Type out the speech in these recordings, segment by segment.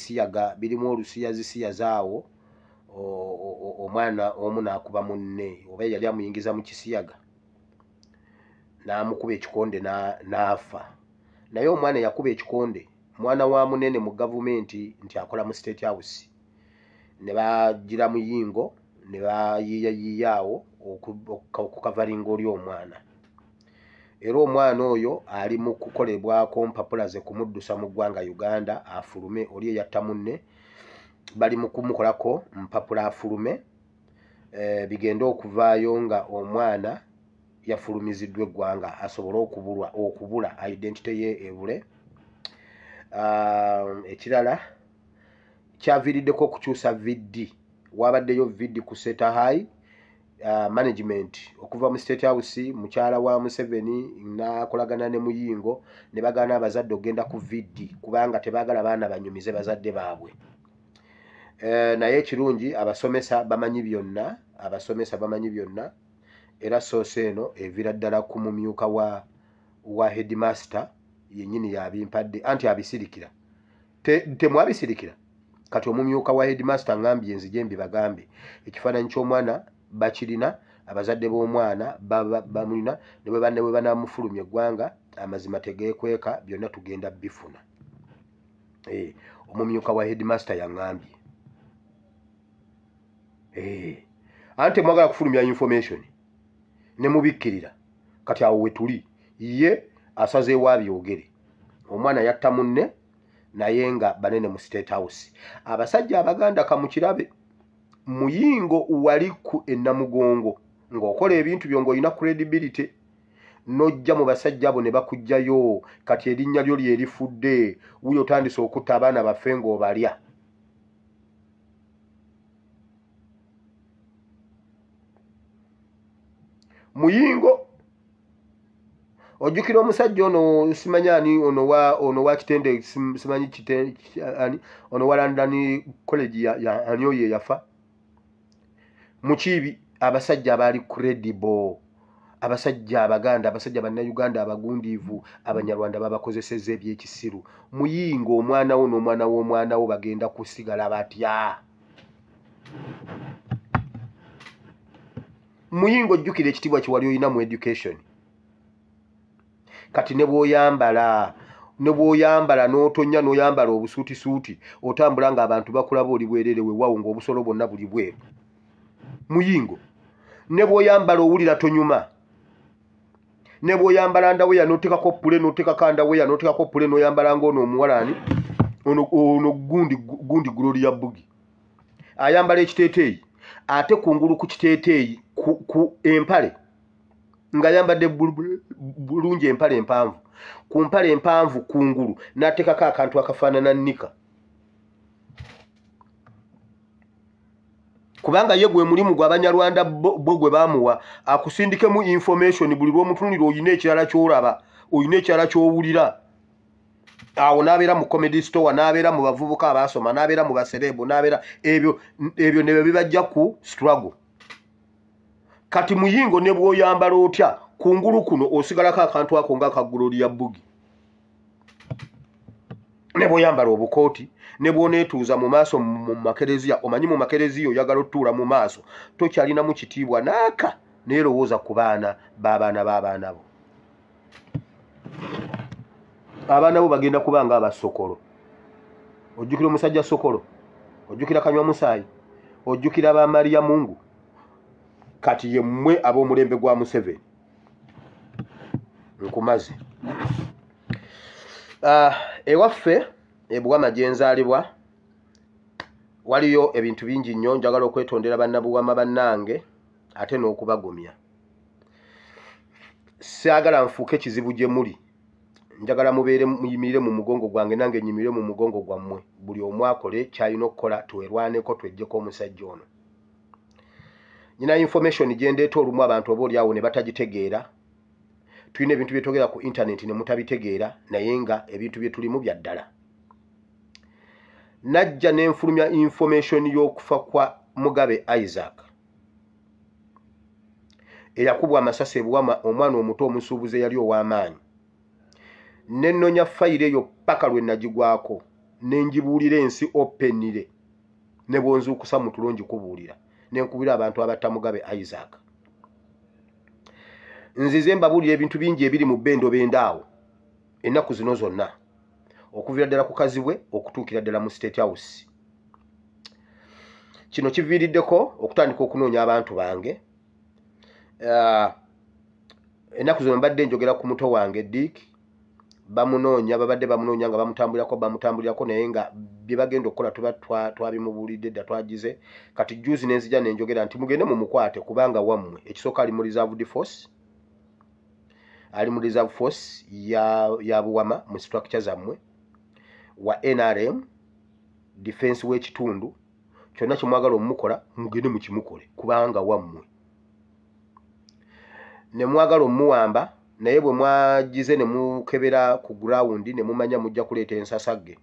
ebisiyaga birimu olusiyazi zaawo omwana omu n'akuba munne oba yali amuyingiza mu kisiyaga n'amukuba ekikonde n'afa. Naye omwana yakuba ekikonde mwana wa munene mu gavumenti nti akola mu State House, ne bagira muyingo ne bayiiyaawo okukavalinga oli omwana. Era omwana oyo ali mu kukolebwako mpapula ze kumuddusa mu ggwanga Uganda afulume. Oli eyatta munne bali mu kumukolako mpapula afulume, bigenda okuvaayo nga omwana yafulumiziddwa eggwanga asobole okubula identity ye ebule. Ekirala kyaviiriddeko okukyusa VD. Wabaddeyo VD ku Seta High management okuva mu State House. Mukyala wa Museveni n'akolagana ne Muyingo ne bagaana abazadde ogenda ku VD kubanga tebaagala baana banyumize bazadde baabwe. Naye ekirungi abasomesa bamanyi byonna, era soose eno evira ddala ku mumyuka wa headmaster yennyini yabimpadde anti abisirikira. Temwabisirikira kati omumyuka wa headmaster ngambye nzije mbibagambe ekifaananyi ky'omwana bakirina, abazadde b'omwana bamulina, ne bwe banamufulumya eggwanga amazima tegeekweka, byonna tugenda bifuna. Omumyuka wa headmaster yangambye. Ante mwagala kufulumya information ne mubikkirira kati awo wetuli ye asazeewo abyogere. Omwana yatta munne naye nga banene mu State House. Abasajja Abaganda kamukirabe Muyingo wali ku Enamugongo ng'okola ebintu byo ng'olina credibility n'ojja mu basajja abo ne bakugjayo kati erinnya lyo lyerifudde wuyo otandise okutta abaana baffe ng'obalya. Muyingo ojjukira omusajja ono simanyani ono wa Kitende simanyi Kitende ono wa London College ya anyoye yafa mukibi. Abasajja abali credible, abasajja Abaganda, abasajja Bannayuganda abagundiivu, Abanyarwanda babakozesezza ebyekisiru. Muyingo omwana wo n'omwana w'omwana wo bagenda kusigala batya? Muyingo ojjukira ekitiibwa kiwali olina mu education. Kati ne bw'oyambala n'otonya n'oyambala obusuutisuuti otambula ng'abantu bakulaba oli bwerere weewaawo ng'obusolo bwonna buli bweru. Muyingo ne bw'oyambala owulira tonyuma, ne bw'oyambala ndaweya n'oteekako ppule n'oteekako ndaweya n'oteekako ppule n'oyambala ng'ono omuwalaani ono gundi Gloria Bugi ayambala ekiteeteeyi ate kungulu ku kiteeteeyi ku empale ng'ayambadde bulungi empale empanvu, ku mpale empanvu kungulu n'ateekako akantu akafaanana nnika. Kubanga ye gwe mulimu gw'Abanyarwanda bo gwe baamuwa akusindikemu information buli lw'omutunulira oyina ekirala ky'olaba, oyina ekirala ky'owulira. Awo n'abeera mu comedy store, n'abeera mu bavubuka abaasoma, n'abeera mu baserebo, n'abeera ebyo ne bibajja ku struggle. Kati Muyingo ne bw'oyambala otya kungulu kuno osigalako akantu ako ng'aka Gloria Bugi. Ne bw'oyambala obukooti ne bw'oneetuuza mu maaso mu makereziya, omanyi mu makereziya oyagala otuula mu maaso tokyalinamu kitiibwa naaka neerowooza ku baana b'abaana bo. Abaana bo bagenda kuba nga abasokolo. Ojjukira omusajja Sokolo, ojjukira Kanywa Musaayi, ojjukira ba Maria Mungu. Kati ye mmwe ab'omulembe gwa Museveni nkumaze. Ewaffe eBuwama gye nzaalibwa waliyo ebintu bingi nnyo njagala okwetondera bannabuwama bannange ate n'okubagumya. Siagala nfuuke kizibu gye muli, njagala mubeere muyimirire mu mugongo gwange nange nyimirire mu mugongo gwammwe. Buli omu akole kyalina okukola, twerwaneko tweggyeko omusajja ono. Nyina information gye ndeeta olumu abantu oba oliawo ne batagitegeera. Tulina ebintu bye twogera ku internet ne mutabitegeera naye nga ebintu bye tulimu bya ddala. Najja n'enfulumya information y'okufa kwa Mugabe Isaac eyakubwa amasasi e Buwama, omwana omuto omusuubuze yali ow'amaanyi. Nennonya fayiro eyo paka lwe nagigwako nenjibuulira ensi openire ne bonzuukusa mu tulungi kubuulira nenkubira abantu abatta Mugabe Isaac. Nzize mbabuulira ebintu bingi ebiri mu bendo bendaawo ennaku zino zonna okuvira ddala ku Kazibwe okutuukira ddala mu State House. Kino kiviiriddeko okutandika okunoonya abantu bange. Ennaku zino mbadde njogera ku muto wange Dick, bamunoonya babadde bamunoonya nga bamutambulirako naye nga bye bagenda okukola tuba twabimubuulidde dda twagize. Kati juzi nenzija nenjogera nti mugende mumukwate kubanga wammwe ekisooka ali mu reserved force, ali mu reserve force ya Buwama mu structure zammwe wa NRM defense w'ekitundu. Kyonna kimwagala omukola mugende mukimukole kubanga wammwe ne mwagala omuwamba naye bwe mwagize ne mukebera ku ground ne mumanya mujja kuleeta ensasagge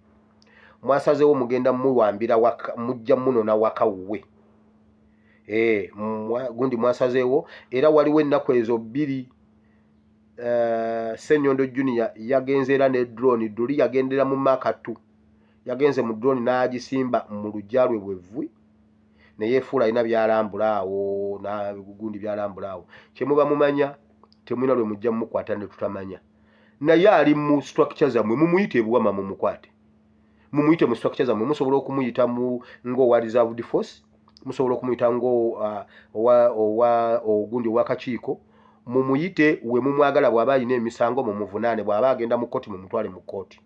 mwasazeewo mugenda muwambira mujja munona wakawwe. Gundi mwasazeewo era waliwo ennaku ezo bbiri. Ssenyondo Junior yagenze era ne drone Duli yagendera mu Makatu, yagenze mu drone n'agisimba mu lujja lwe bwevvi ne yeefuula alina byalambulaawo na gundi byalambulaawo. Kyemuba mumanya temwina lwe mujja mumukwata ne tutamanya naye ali mu structure zammwe mumuyite e Buwama mumukwate, mumuyite mu structure zammwe. Musobola okumuyita mu ng'owa reserved force, musobola okumuyita ogundi wakakiiko, mumuyite we mumwagala bw'aba alina emisango mumuvunaane, bw'aba agenda mu kkooti mumutwale mu kkooti.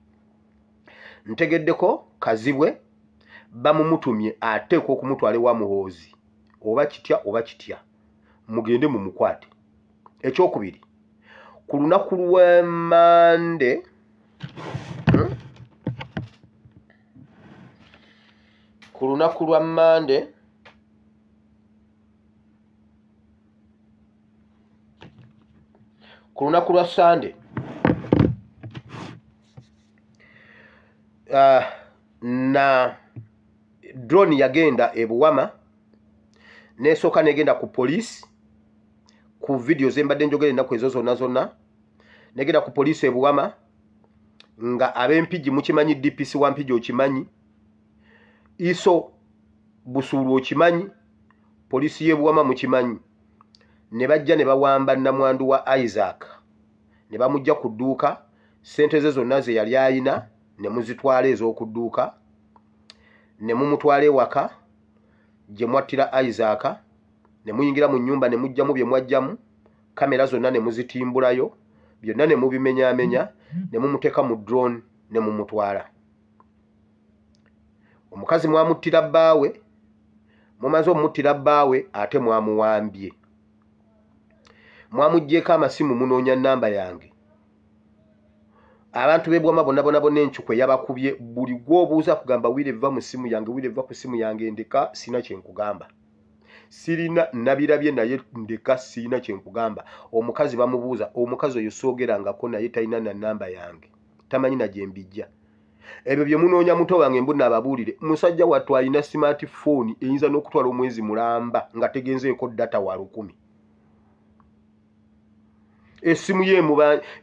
Ntegeddeko Kazibwe bamumutumye ateekwa okumutwala ewa Muhoozi, oba kitya oba kitya mugende mumukwate. Ekyokubiri, ku lunaku lwa Mande ku lunaku lwa Mande ku lunaku lwa Sande na drone yagenda e Buwama nesooka negenda ku police. Ku video zembadde njogera ennaku ezo zonna negenda ku police e Buwama nga ab'empigi mukimanyi, DPC wa Mpigi okimanyi, Iso Busuulu okimanyi, polisi y'e Buwama mukimanyi. Ne bajja ne bawamba nnamwandu wa Isaac ne bamujja ku dduuka, ssente ze zonna ze yali ayina ne muzitwala ez'oku dduuka ne mumutwala ewaka gye mwattira Isaac, ne muyingira mu nnyumba ne mujjamu bye mwajjamu, kamera zonna ne muzitimbulayo, byonna ne mubimenyaamenya ne mumuteeka mu drone ne mumutwala. Omukazi mwamuttira bbaawe, mumaze omumuttira bbaawe ate mwamuwambye. Mwamuggyeko amasimu munoonya nnamba yange. Abantu b'e Buwama bonna encuku eyabakubye buli gw'obuuza kugamba Wile va mu simu yange, Wile va ku simu yange, ndeka sina kyenkugamba. Sirina nabirabye naye ndeka sina kyenkugamba. Omukazi bamubuuza, omukazi oyo soogerangako naye talina na nnamba yange, tamanyi na gye mbijja. Ebyo bye munoonya muto wange mbuna ababuulire. Musajja wattu alina smartphone eyinza n'okutwala omwezi mulamba nga tegenzeeko data wa 10. Essimu ye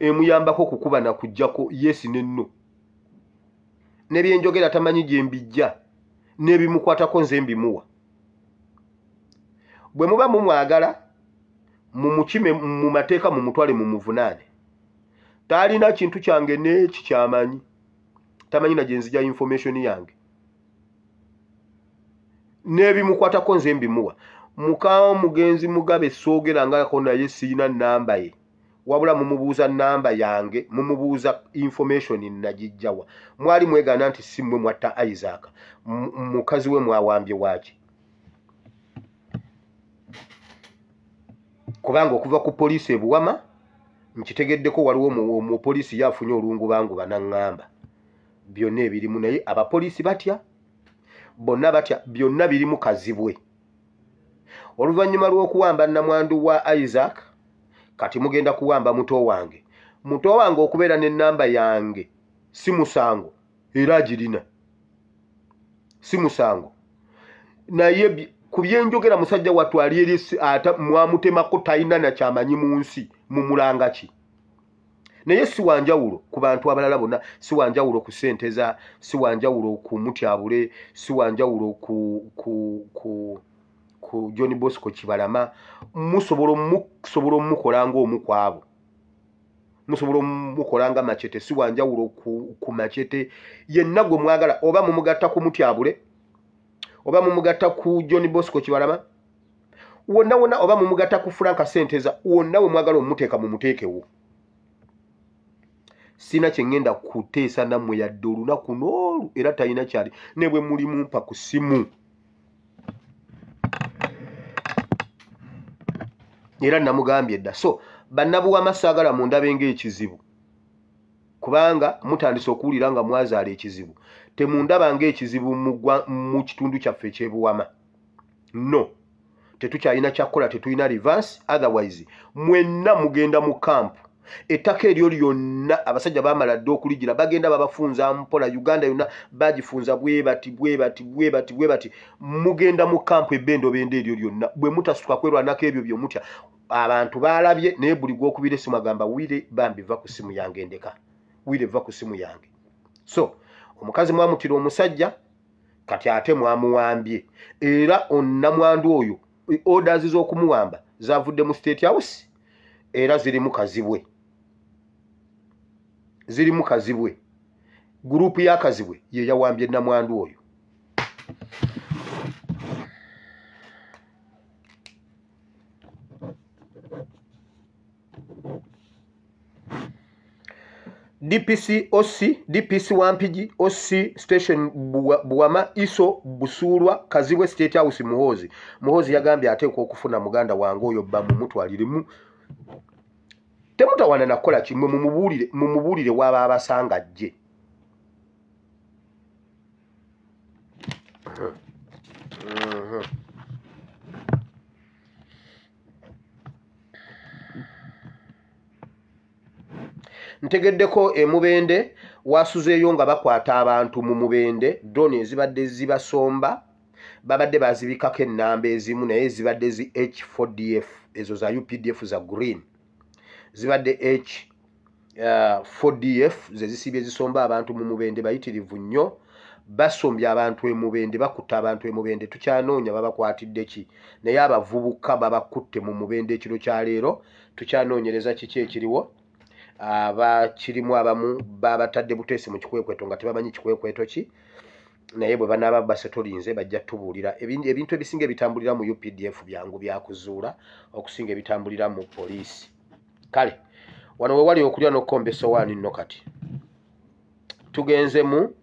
emuyambako okukuba na kujjako yes ne no. Ne byenjogera tamanyi gye mbijja, n'ebimukwatako nze mbimuwa. Bwe muba mumwagala mumukime mu mateeka mumutwale mumuvunaane. Talina kintu kyange n'eki kyamanyi, tamanyi na gye nzija information yange. N'ebimukwatako nze mbimuwa. Mukawo mugenzi Mugabe soogerangako naye sirina nnamba ye, wabula mumubuuza nnamba yange, mumubuuza information nagijjawa. Mwali mwegana nti si mmwe mwatta Isaac, mukazi we mwawambye waki? Kubanga okuva ku poliisi e Buwama nkitegeddeko waliwo mu poliisi yafunye olungubanguba n'aŋŋamba. Byonna ebirimu naye abapoliisi batya, bonna batya, byonna birimu Kazibwe. Oluvannyuma lw'okuwamba nnamwandu wa Isaac, kati mugenda kuwamba muto wange. Muto wange okubeera n'ennamba yange si musango era agirina, si musango. Naye ku byenjogera musajja wattu ali eri ata mwamutemako talina na kyamanyi mu nsi, mumulanga ki? naye si wanjawulo ku bantu abalala bonna, si wanjawulo ku Ssenteza, si wanjawulo ku Mutyabule, si wanjawulo ku John Bosco Kibalama. musobola omukola ng'omu kwabo, musobola omukola nga Machete, si wanjawulo ku Machete. Yenna gwe mwagala oba mumugatta ku Mutyabule oba mumugatta ku John Bosco Kibalama, wonna oba mumugatta ku Frank Ssenteza, wonna we mwagala omuteeka mumuteekewo. Sina kyengenda kuteesa nammwe yadde olunaku n'olu, era talina kyali ne bwe muli mumpa ku ssimu. Era namugambye dda. So bannabuwama saagala mundabe ng'ekizibu, kubanga mutandise okuwulira nga mwazaala ekizibu. Temundaba ng'ekizibu mu kitundu kyaffe eky'ebuwama. No, tetukyalina kyakukola, tetulina reverse. Otherwise mwenna mugenda mu kampu. Ettaka eryo lyonna abasajja baamala dda okuligira, bagenda babafunza mpola. Uganda yonna bagifunza bwe bati. Mugenda mu kampu ebbendobende eryo lyonna. Bwe mutasituka kwerwanako ebyo byomutya, abantu baalabye, naye buli gwokubira essimu agamba Wire bambi va ku ssimu yange ndeka, Wire va ku ssimu yange. So omukazi mwamutira omusajja, kati ate mwamuwambye. Era onnamwandu oyo orders z'okumuwamba zavudde mu State House, era zirimu kazibwe. Gurupu ya kazibwe ye yawambye nnamwandu oyo. DPC OC, DPC Wampigi, OC Station Buwama, ISO Busulwa, Kazibwe State House Muhozi. Muhozi yagambye ateekwa okufuna muganda wange oyo bba mumutwalirimu. Temutawana nakola kimwe, mumubuulire waba abasanga ajje. Ntegeddeko Mubende wasuzeeyo nga bakwata abantu mu Mubende, drone ezibadde zibasomba, babadde bazibikako ennamba ezimu naye zibadde zi H4DF, ezo za UPDF za green. Zibadde H4DF ze zisibye zisomba abantu mu Mubende, bayitirivu nnyo. Basombye abantu e Mubende, bakutta abantu e Mubende, tukyanoonya babakwatidde ki. Naye abavubuka babakutte mu Mubende ekiro kya leero, tukyanoonyereza kiki ekiriwo. Abakirimu abamu babatadde buteesi mu kikwekweto nga tebamanyi kikwekweto ki, naye bwe banaaba basetolinze bajja tubuulira. Ebintu ebisinga ebitambulira mu UPDF byangu byakuzuula okusinga ebitambulira mu poliisi. Kale wano we wali okulya n'okkomba essowaani nno, kati tugenze mu